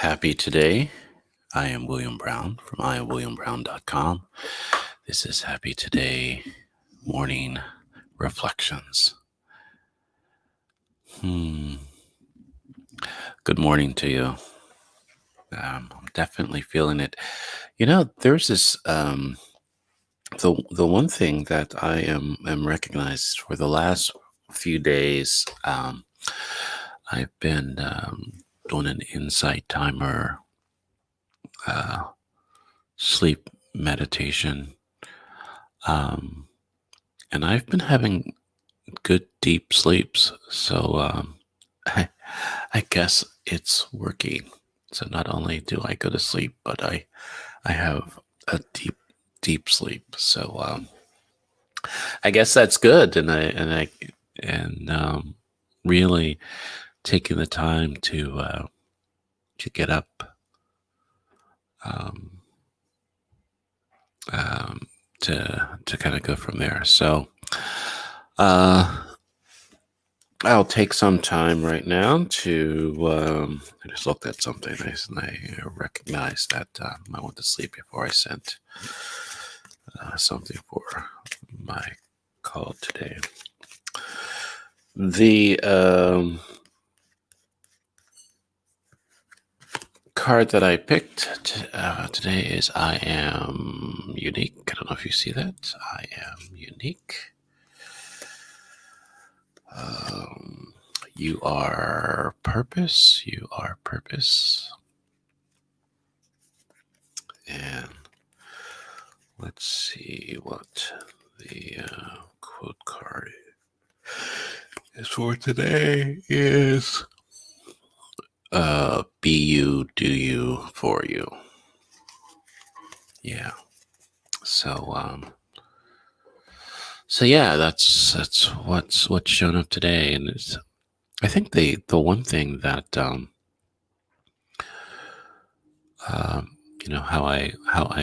Happy today. I am William Brown from iamwilliambrown.com. This is Happy Today Morning Reflections. Good morning to you. I'm definitely feeling it. There's this the one thing that I am recognized for the last few days. I've been doing an insight timer sleep meditation. And I've been having good deep sleeps. So I guess it's working. So not only do I go to sleep, but I have a deep sleep. So I guess that's good. And really taking the time to get up. To kind of go from there. So I'll take some time right now to I just looked at something and I recognized that I went to sleep before I sent something for my call today. The card that I picked today is I am unique. I don't know if you see that. I am unique. You are purpose. You are purpose. And let's see what the quote card is for today is be you, do you, for you. Yeah. So yeah, that's what's shown up today. And I think the one thing that how I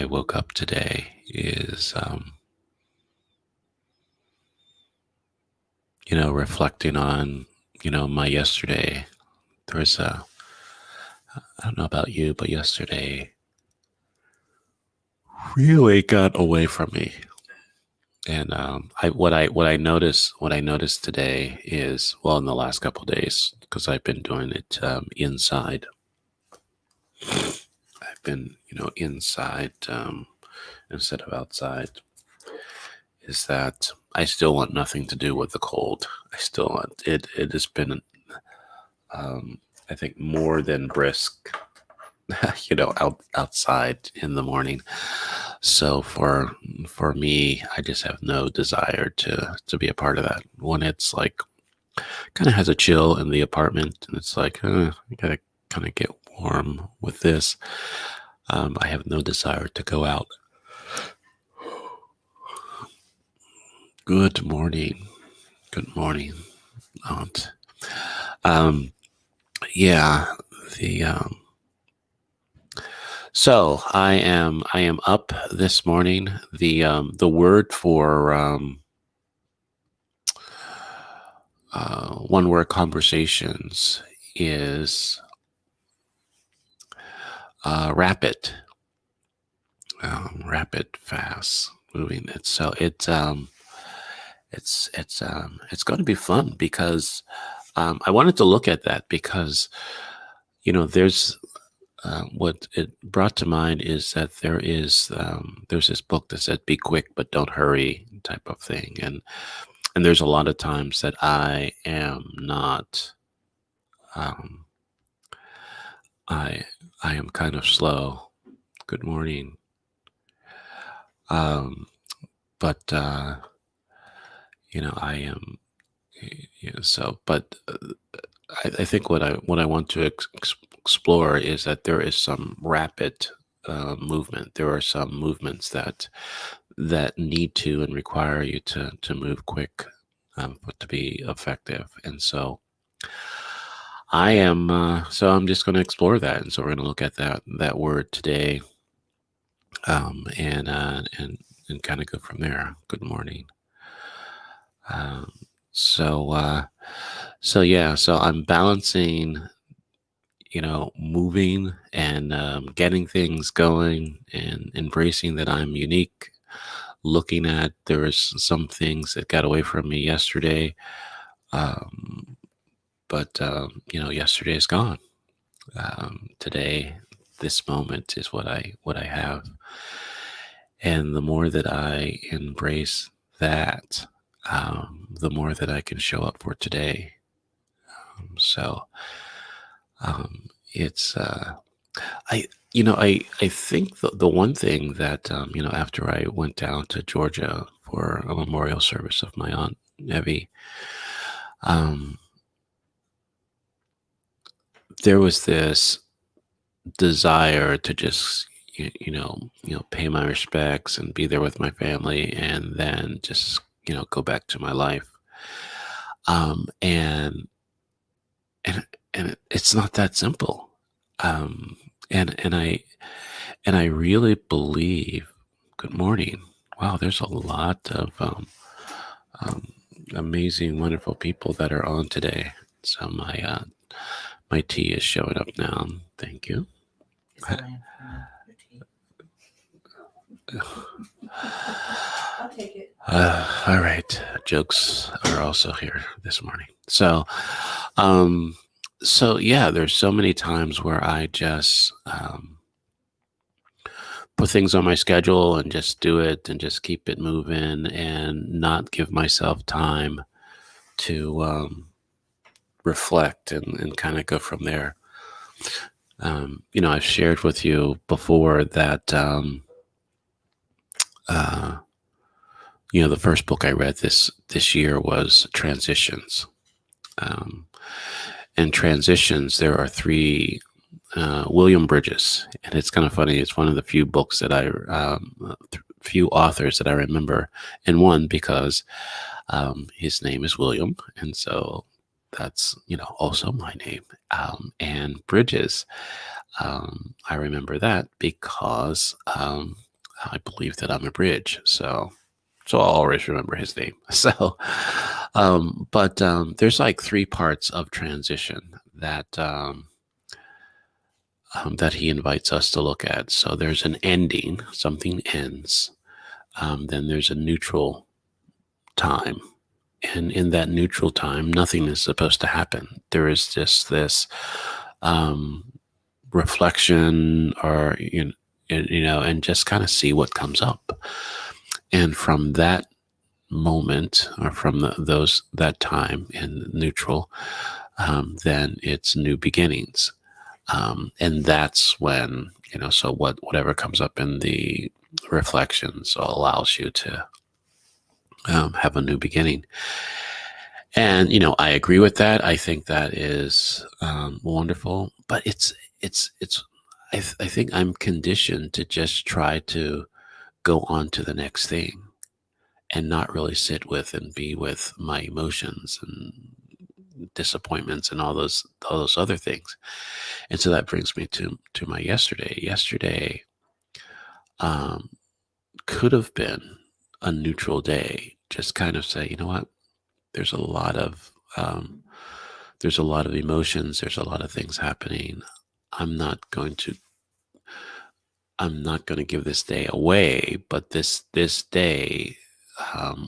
woke up today is reflecting on my yesterday. I don't know about you, but yesterday really got away from me. And what I noticed today is, well, in the last couple of days, because I've been doing it inside. I've been inside instead of outside. Is that I still want nothing to do with the cold. I still want it. It has been, I think, more than brisk, outside in the morning. So for me, I just have no desire to be a part of that. When it's like kind of has a chill in the apartment, and it's like I gotta kind of get warm with this. I have no desire to go out. Good morning, aunt. Yeah, the So I am up this morning. The word for one word conversations is rapid, fast moving. It's going to be fun because I wanted to look at that because there's. What it brought to mind is that there's this book that said "Be quick but don't hurry" type of thing, and there's a lot of times that I am not. I am kind of slow. Good morning. But I am. So, but I think what I want to explore is that there is some rapid movement. There are some movements that need to and require you to move quick, but to be effective. And so I am. So I'm just going to explore that, and so we're going to look at that word today, and kind of go from there. Good morning. So I'm balancing, moving and getting things going and embracing that I'm unique. Looking at there was some things that got away from me yesterday, um, but yesterday is gone. Today, this moment is what I have, and the more that I embrace that, the more that I can show up for today. So it's I think the one thing that after I went down to Georgia for a memorial service of my aunt Evie, um, there was this desire to just pay my respects and be there with my family, and then just go back to my life. Um and and and it's not that simple. um and I really believe, good morning, wow, there's a lot of um amazing, wonderful people that are on today. So my tea is showing up now. Thank you. Is that lamp for me? Your tea? I'll take it. All right. Jokes are also here this morning. Um, so yeah, there's so many times where I just put things on my schedule and just do it and just keep it moving and not give myself time to reflect and kind of go from there. I've shared with you before that uh, the first book I read this year was Transitions. Um, and Transitions, there are three William Bridges, and it's kind of funny. It's one of the few books that few authors that I remember, and one because his name is William, and so that's also my name. And Bridges, I remember that because I believe that I'm a bridge, so I'll always remember his name. But there's like three parts of transition that he invites us to look at. So there's an ending, something ends. Then there's a neutral time. And in that neutral time, nothing is supposed to happen. There is just this um, reflection, or, and just kind of see what comes up. And from that moment, or from that time in neutral, then it's new beginnings. And that's when, so whatever comes up in the reflections allows you to have a new beginning. And I agree with that. I think that is wonderful. But I think I'm conditioned to just try to go on to the next thing and not really sit with and be with my emotions and disappointments and all those other things. And so that brings me to my yesterday. Yesterday um, could have been a neutral day. Just kind of say, you know what? There's a lot of there's a lot of emotions. There's a lot of things happening. I'm not going to I'm not going to give this day away, but this day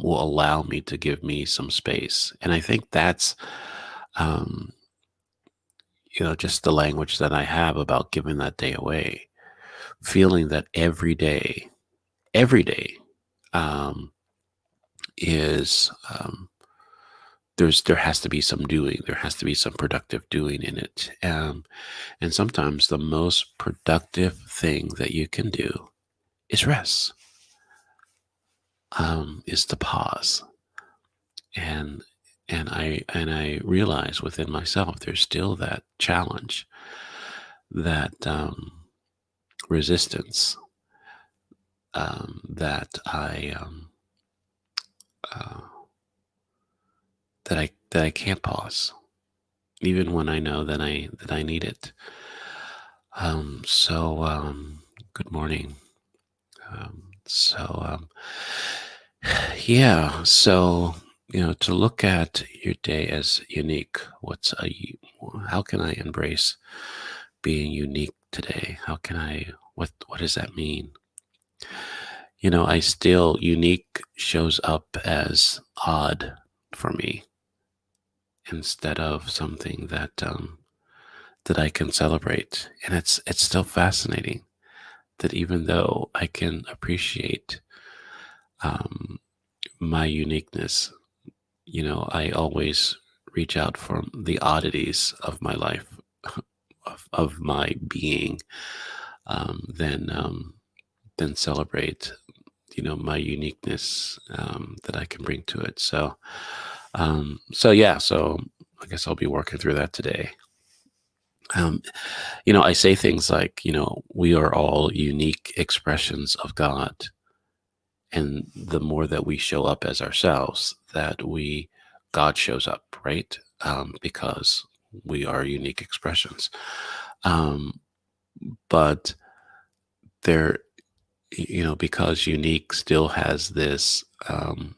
will allow me to give me some space. And I think that's um, just the language that I have about giving that day away. Feeling that every day um, is there has to be some doing. There has to be some productive doing in it. And sometimes the most productive thing that you can do is rest. Is to pause. And and I realize within myself there's still that challenge, that resistance, that uh, I can't pause, even when I know that I need it. Good morning. Um, so yeah, so to look at your day as unique. How can I embrace being unique today? What does that mean? I still unique shows up as odd for me instead of something that I can celebrate. And it's still fascinating that even though I can appreciate um, my uniqueness, I always reach out for the oddities of my life, of my being, then celebrate, my uniqueness that I can bring to it. So yeah, so I guess I'll be working through that today. Um, I say things like, we are all unique expressions of God. And the more that we show up as ourselves, God shows up, right? Because we are unique expressions. Um, but there, because unique still has um,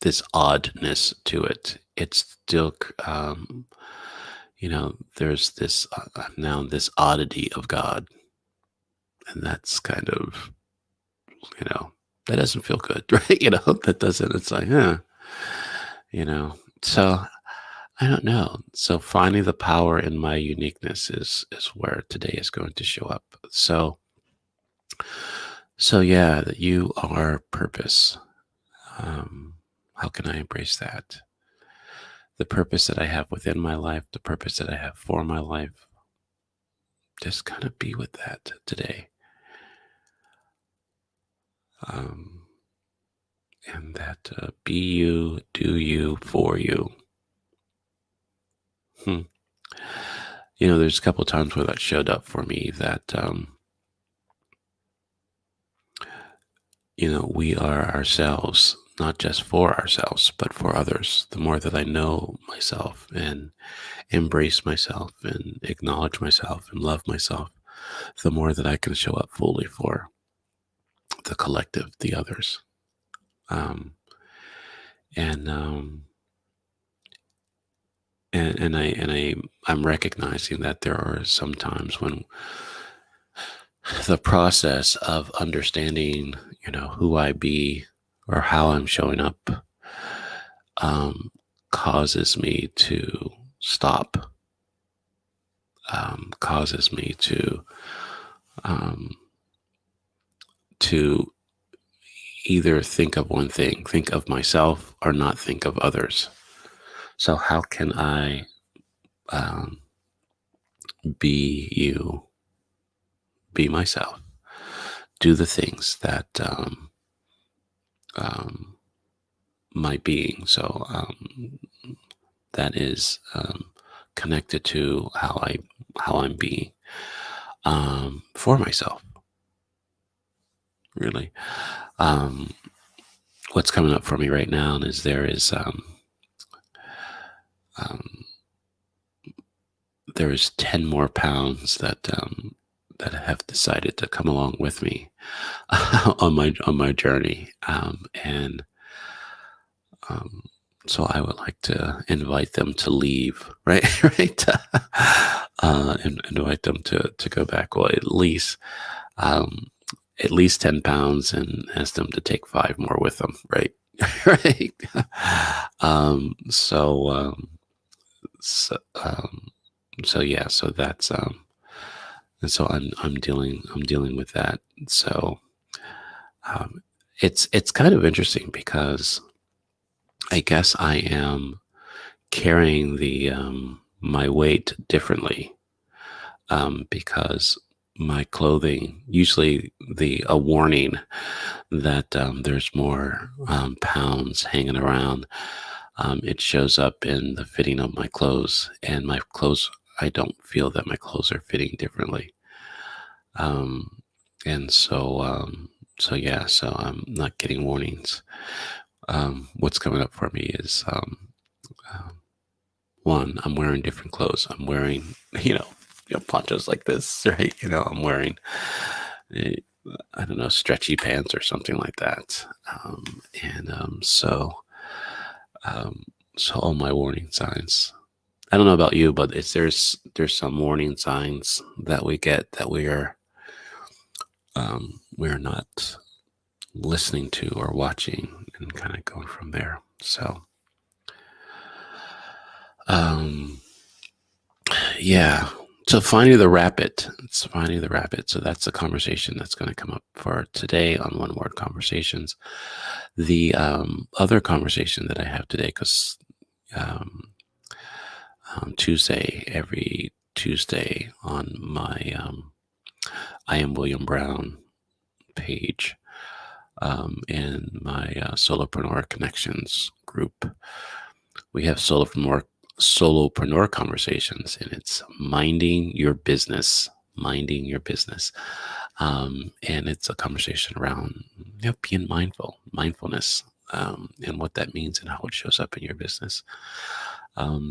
this oddness to it. It's still, there's now this oddity of God, and that's kind of, you know, that doesn't feel good, right? That doesn't. It's like, you know. So I don't know. So finding the power in my uniqueness is where today is going to show up. So yeah, that you are purpose. Um, how can I embrace that? The purpose that I have within my life, the purpose that I have for my life. Just kind of be with that today. Um, and that be you, do you, for you. Hmm. There's a couple of times where that showed up for me that, we are ourselves, not just for ourselves, but for others. The more that I know myself and embrace myself and acknowledge myself and love myself, the more that I can show up fully for the collective, the others. Um, and, um, I'm recognizing that there are some times when the process of understanding, who I be or how I'm showing up, um, causes me to stop, causes me um, to either think of one thing, think of myself, or not think of others. So how can I um, be you, be myself, do the things that um, my being. So that is connected to how I'm being for myself. Really, um, what's coming up for me right now is um, there is 10 more pounds that have decided to come along with me on my journey, and Um, so I would like to invite them to leave, right? Right? And invite them to go back. Well, um, at least 10 pounds, and ask them to take 5 more with them, right? Right. So, so, so yeah, so that's, and so I'm dealing with that. So, um, it's kind of interesting because I guess I am carrying the my weight differently, because my clothing usually the a warning that there's more pounds hanging around. It shows up in the fitting of my clothes, and my clothes. I don't feel that my clothes are fitting differently, um, and so yeah. So I'm not getting warnings. What's coming up for me is um, one, I'm wearing different clothes. I'm wearing, ponchos like this, right? I'm wearing, I don't know, stretchy pants or something like that. And um, so all my warning signs. I don't know about you, but there's some warning signs that we get that we're not listening to or watching, and kind of going from there. So um, yeah. So finding the rapid. It's finding the rapid. So that's a conversation that's going to come up for today on One Word Conversations. The other conversation that I have today, because um, Tuesday, every Tuesday on my I Am William Brown page, in my Solopreneur Connections group, we have solopreneur conversations, and it's minding your business. And it's a conversation around, being mindfulness, and what that means and how it shows up in your business.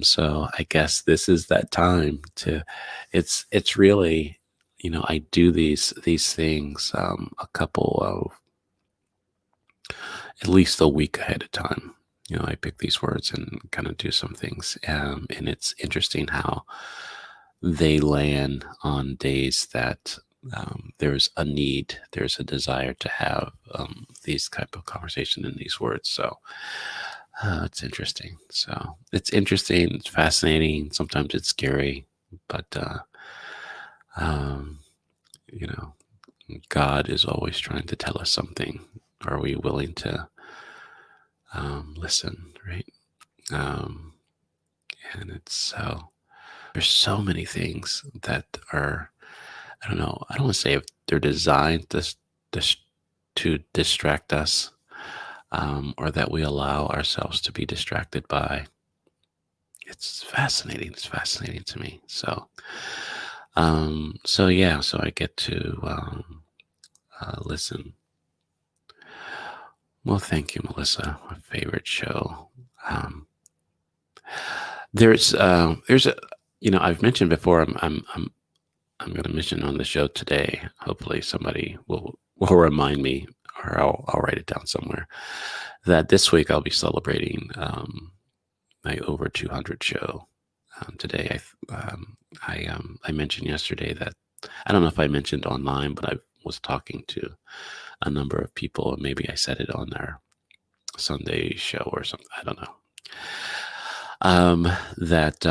So I guess this is that time to, it's really, I do these things, a couple of, at least a week ahead of time. I pick these words and kind of do some things. And it's interesting how they land on days that there's a need, there's a desire to have these type of conversation in these words. So it's interesting. So it's interesting. It's fascinating. Sometimes it's scary, but um, you know, God is always trying to tell us something. Are we willing to listen? Right. Um, and it's so, there's so many things that are, I don't know, I don't want to say if they're designed dis- to distract us, or that we allow ourselves to be distracted by. It's fascinating. It's fascinating to me. So yeah, so I get to listen. Well, thank you, Melissa. My favorite show. Um, there's a, I've mentioned before. I'm going to mention on the show today. Hopefully, somebody will remind me, or I'll write it down somewhere. That this week I'll be celebrating my over 200 show. Today, I mentioned yesterday that, I don't know if I mentioned online, but I was talking to a number of people, and maybe I said it on our Sunday show or something. I don't know. That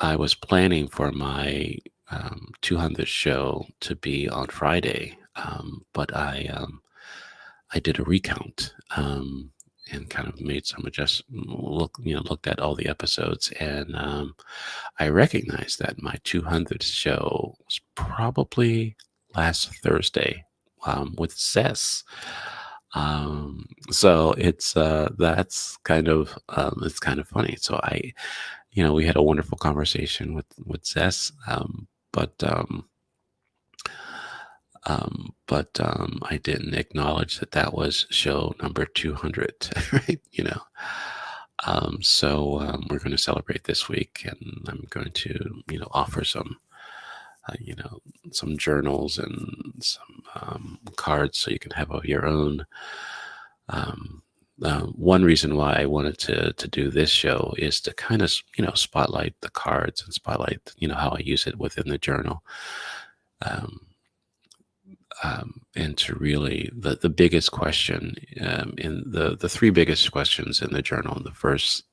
I was planning for my 200th show to be on Friday, but I did a recount, and kind of made some looked at all the episodes, and I recognized that my 200th show was probably last Thursday, with Zess. So that's kind of, it's kind of funny. So we had a wonderful conversation with Zess, but I didn't acknowledge that was show number 200, right? So we're going to celebrate this week, and I'm going to, offer some, uh, you know, some journals and some cards so you can have of your own. Um, One reason why I wanted to do this show is to kind of, spotlight the cards and spotlight, how I use it within the journal. Um, and to really, the biggest question, in the three biggest questions in the journal in the first,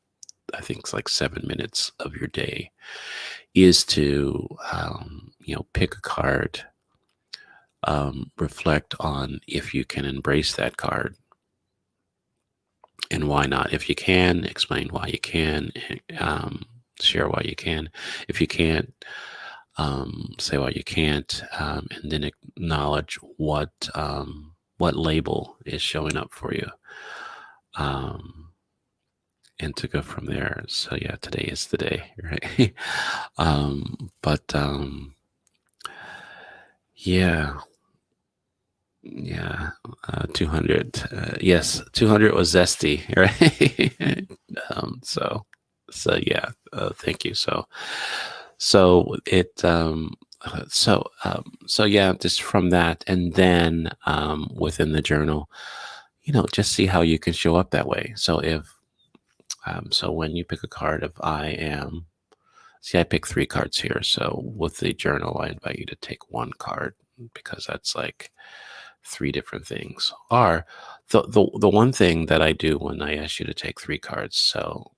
I think it's like 7 minutes of your day, is to pick a card, reflect on if you can embrace that card and why not. If you can, explain why you can, um, share why you can. If you can't, say why you can't, and then acknowledge what label is showing up for you, um, and to go from there. So yeah, today is the day, right? But yeah, yeah, 200. Yes, 200 was zesty, right? So yeah, thank you. So it, So yeah, just from that, and then within the journal, just see how you can show up that way. So so when you pick a card of I am, see, I pick three cards here. So with the journal, I invite you to take one card because that's like three different things. Or the one thing that I do when I ask you to take three cards. So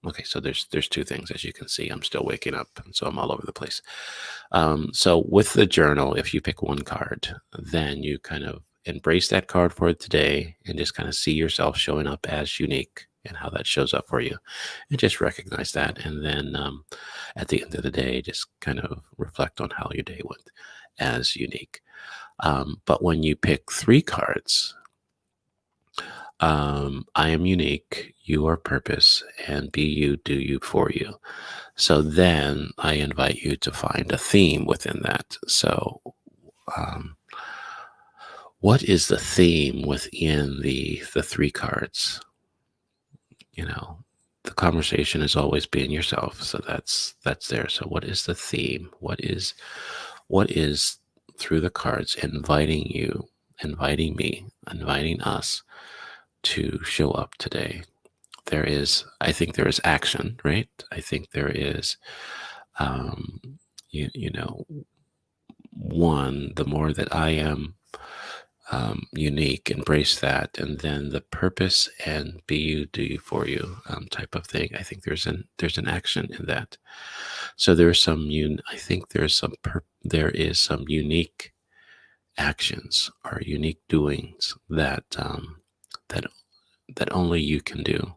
okay, so there's two things, as you can see. I'm still waking up, and so I'm all over the place. So with the journal, if you pick one card, then you kind of embrace that card for today and just kind of see yourself showing up as unique and how that shows up for you, and just recognize that. And then at the end of the day, just kind of reflect on how your day went as unique. But when you pick three cards, I am unique, you are purpose, and be you, do you, for you. So then I invite you to find a theme within that. So, um, what is the theme within the three cards? You know, the conversation is always being yourself. So that's there. So what is the theme? What is through the cards inviting you, inviting me, inviting us to show up today? I think there is action, right? I think there is, um, you know, one, the more that I am unique, embrace that, and then the purpose and be you, do you, for you type of thing. I think there's an action in that. So there's I think there is some unique actions or unique doings that that only you can do,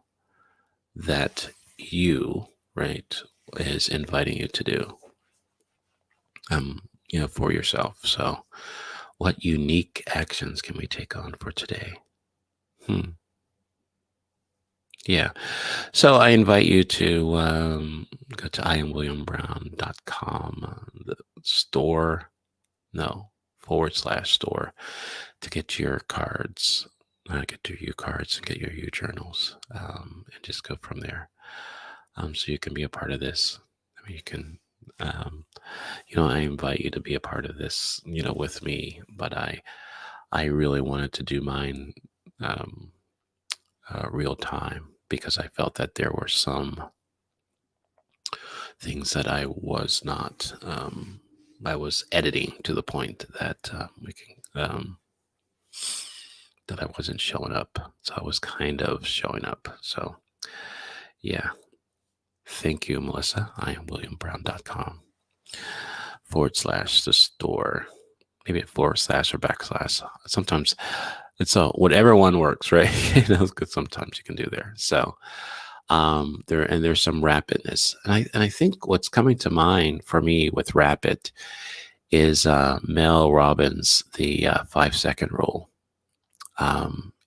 that you, right, is inviting you to do, for yourself. So what unique actions can we take on for today? Hmm. Yeah. So I invite you to go to iamwilliambrown.com, the store, no, /store to get your cards, get your U cards and get your U journals, and just go from there. So you can be a part of this. I mean, you can, um, I invite you to be a part of this, with me, but I really wanted to do mine um, real time because I felt that there were some things that I was editing to the point that that I wasn't showing up. So I was kind of showing up. So yeah, thank you, Melissa. I am williambrown.com /the store. Maybe a forward slash or backslash. Sometimes it's whatever one works, right? That's good. Sometimes you can do there. So there's some rapidness, and I think what's coming to mind for me with rapid is Mel Robbins, the 5 second rule.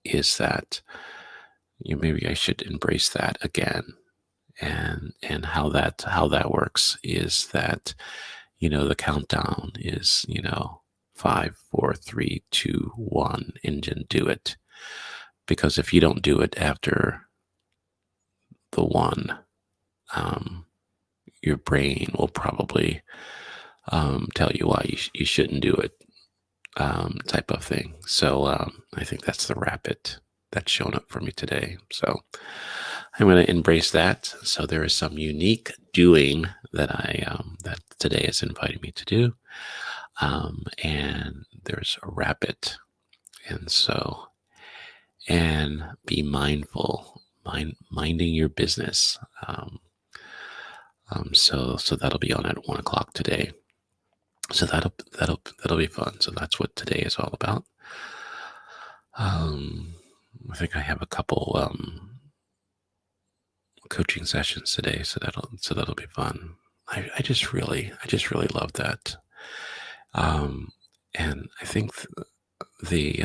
Is that maybe I should embrace that again, and how that works is that the countdown is 5, 4, 3, 2, 1, and then do it. Because if you don't do it after the one, um, your brain will probably tell you why you shouldn't do it, type of thing. So I think that's the rapid that's shown up for me today. So I'm going to embrace that. So there is some unique doing that today is inviting me to do, and there's a rapid, and be mindful, minding your business. So that'll be on at 1 o'clock today. So that'll be fun. So that's what today is all about. I think I have a couple coaching sessions today, so that'll be fun. I just really love that. And I think the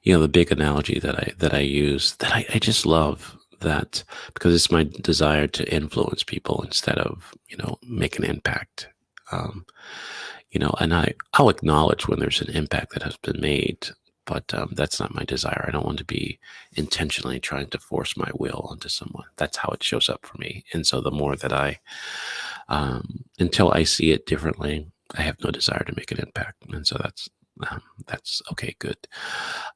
the big analogy that I use, that I just love, that because it's my desire to influence people instead of make an impact. And I'll acknowledge when there's an impact that has been made, but that's not my desire. I don't want to be intentionally trying to force my will onto someone. That's how it shows up for me. And so the more that I Until I see it differently, I have no desire to make an impact, and so that's okay, good.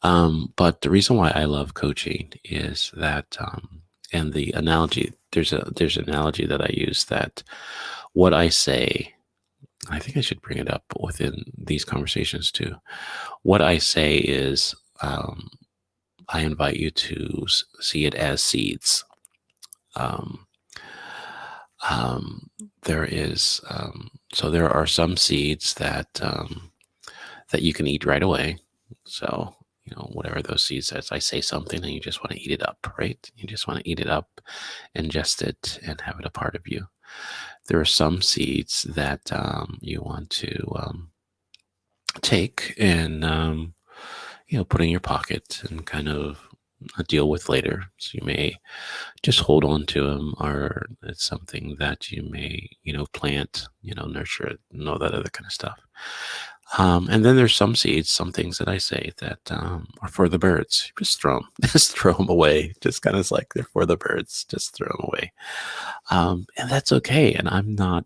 But the reason why I love coaching is that, and the analogy there's an analogy that I use that what I say, I think I should bring it up within these conversations too. What I say is, I invite you to see it as seeds. Um, um, there is so there are some seeds that you can eat right away. So, whatever those seeds says, I say something and you just want to eat it up, right? You just want to eat it up, ingest it, and have it a part of you. There are some seeds that you want to take and put in your pocket and kind of deal with later. So you may just hold on to them, or it's something that you may plant, nurture it, and all that other kind of stuff. And then there's some seeds, some things that I say that are for the birds. Just throw them, just throw them away. Just kind of like they're for the birds. Just throw them away, and that's okay. And I'm not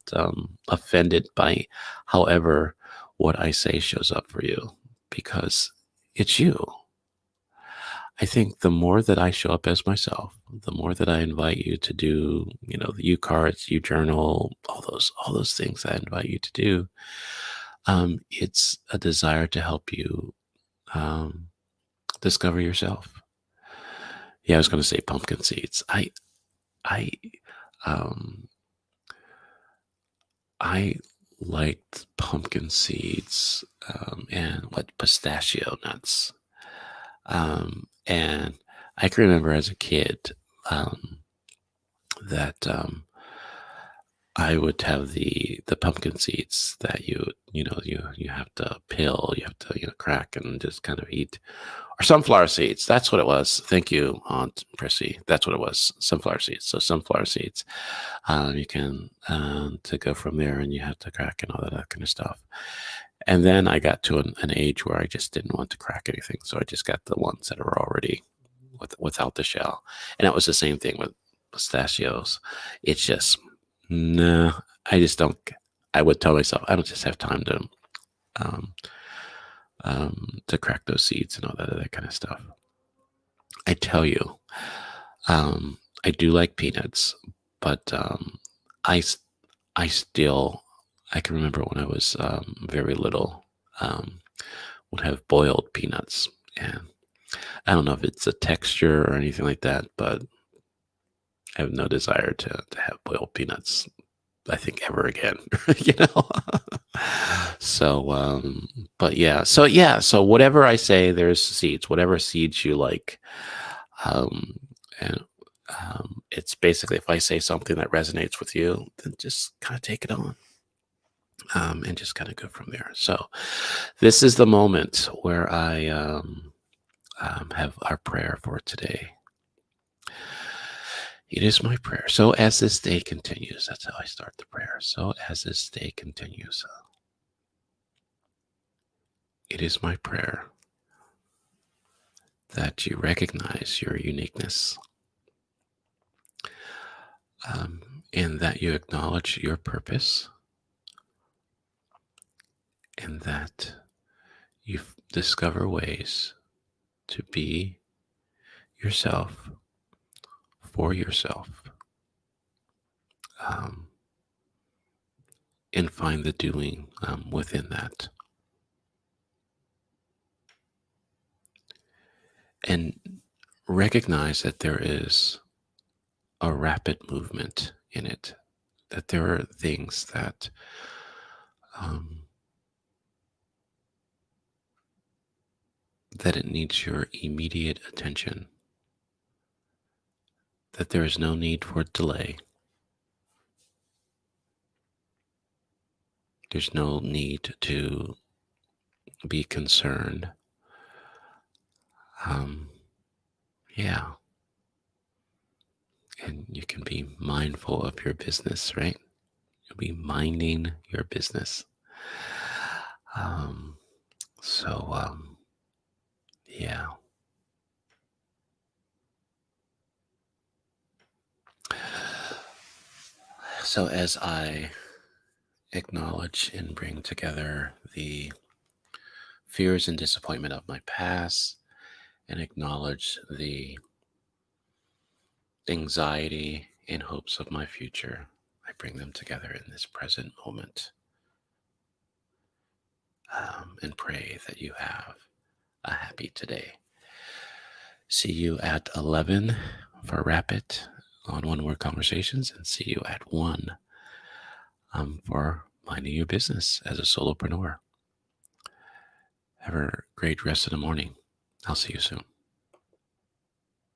offended by, however, what I say shows up for you, because it's you. I think the more that I show up as myself, the more that I invite you to do, the U cards, you journal, all those things I invite you to do. It's a desire to help you um, discover yourself. Yeah, I was going to say pumpkin seeds. I, um, I liked pumpkin seeds and what pistachio nuts. And I can remember as a kid that I would have the pumpkin seeds that you have to peel, you have to crack and just kind of eat, or sunflower seeds. That's what it was. Thank you, Aunt Prissy. That's what it was. Sunflower seeds. So sunflower seeds. You can to go from there, and you have to crack and all that kind of stuff. And then I got to an age where I just didn't want to crack anything, so I just got the ones that are already without the shell. And it was the same thing with pistachios. It's just no, I just don't. I would tell myself I don't just have time um, to crack those seeds and all that kind of stuff. I tell you, I do like peanuts, but I s- I still I can remember when I was very little, um, would have boiled peanuts, and I don't know if it's a texture or anything like that, but I have no desire to have boiled peanuts, I think, ever again, you know? So, so whatever I say, there's seeds, whatever seeds you like. Um, and it's basically, if I say something that resonates with you, then just kind of take it on, and just kind of go from there. So this is the moment where I have our prayer for today. It is my prayer. So as this day continues, that's how I start the prayer. So as this day continues, it is my prayer that you recognize your uniqueness, and that you acknowledge your purpose, and that you discover ways to be yourself for yourself, um, and find the doing within that. And recognize that there is a rapid movement in it, that there are things um, that it needs your immediate attention, that there is no need for delay. There's no need to be concerned. Um, yeah. And you can be mindful of your business, right? You'll be minding your business. Um, so, yeah. So as I acknowledge and bring together the fears and disappointment of my past and acknowledge the anxiety and hopes of my future, I bring them together in this present moment, and pray that you have a happy today. See you at 11 for Rapid on One Word Conversations, and see you at 1 for minding your business as a solopreneur. Have a great rest of the morning. I'll see you soon.